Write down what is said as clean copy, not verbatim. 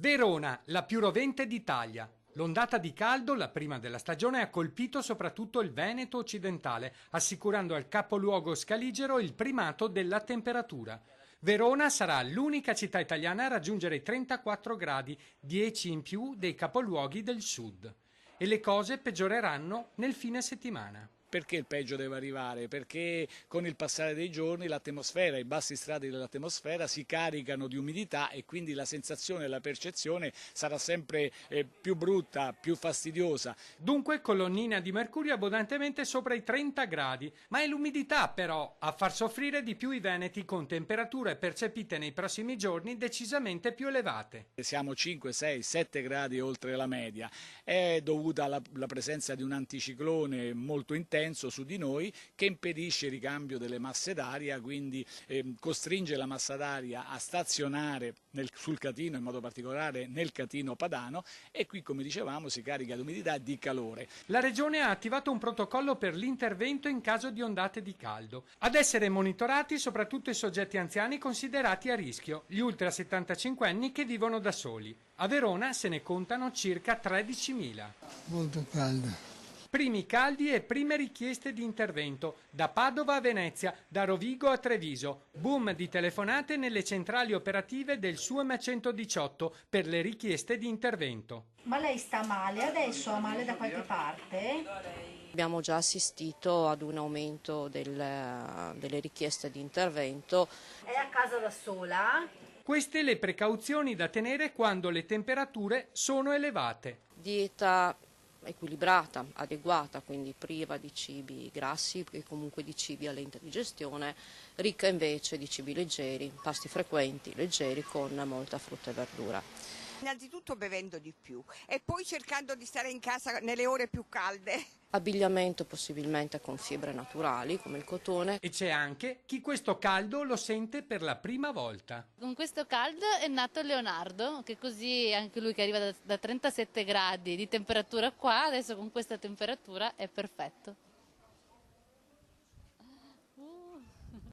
Verona, la più rovente d'Italia. L'ondata di caldo, la prima della stagione, ha colpito soprattutto il Veneto occidentale, assicurando al capoluogo scaligero il primato della temperatura. Verona sarà l'unica città italiana a raggiungere i 34 gradi, 10 in più dei capoluoghi del sud. E le cose peggioreranno nel fine settimana. Perché il peggio deve arrivare? Perché con il passare dei giorni l'atmosfera, i bassi strati dell'atmosfera si caricano di umidità e quindi la sensazione e la percezione sarà sempre più brutta, più fastidiosa. Dunque colonnina di mercurio abbondantemente sopra i 30 gradi, ma è l'umidità però a far soffrire di più i veneti, con temperature percepite nei prossimi giorni decisamente più elevate. Siamo 5, 6, 7 gradi oltre la media, è dovuta alla presenza di un anticiclone molto intenso su di noi che impedisce il ricambio delle masse d'aria, quindi costringe la massa d'aria a stazionare sul Catino, in modo particolare nel Catino padano, e qui, come dicevamo, si carica di umidità e di calore. La Regione ha attivato un protocollo per l'intervento in caso di ondate di caldo. Ad essere monitorati soprattutto i soggetti anziani considerati a rischio, gli ultra 75 anni che vivono da soli. A Verona se ne contano circa 13.000. Molto caldo. Primi caldi e prime richieste di intervento, da Padova a Venezia, da Rovigo a Treviso. Boom di telefonate nelle centrali operative del SUEM 118 per le richieste di intervento. Ma lei sta male adesso? Ha male da qualche parte? Abbiamo già assistito ad un aumento delle richieste di intervento. È a casa da sola? Queste le precauzioni da tenere quando le temperature sono elevate. Dieta equilibrata, adeguata, quindi priva di cibi grassi e comunque di cibi a lenta digestione, ricca invece di cibi leggeri, pasti frequenti, leggeri, con molta frutta e verdura. Innanzitutto bevendo di più e poi cercando di stare in casa nelle ore più calde. Abbigliamento possibilmente con fibre naturali come il cotone. E c'è anche chi questo caldo lo sente per la prima volta. Con questo caldo è nato Leonardo, che così anche lui, che arriva da 37 gradi di temperatura qua, adesso con questa temperatura è perfetto.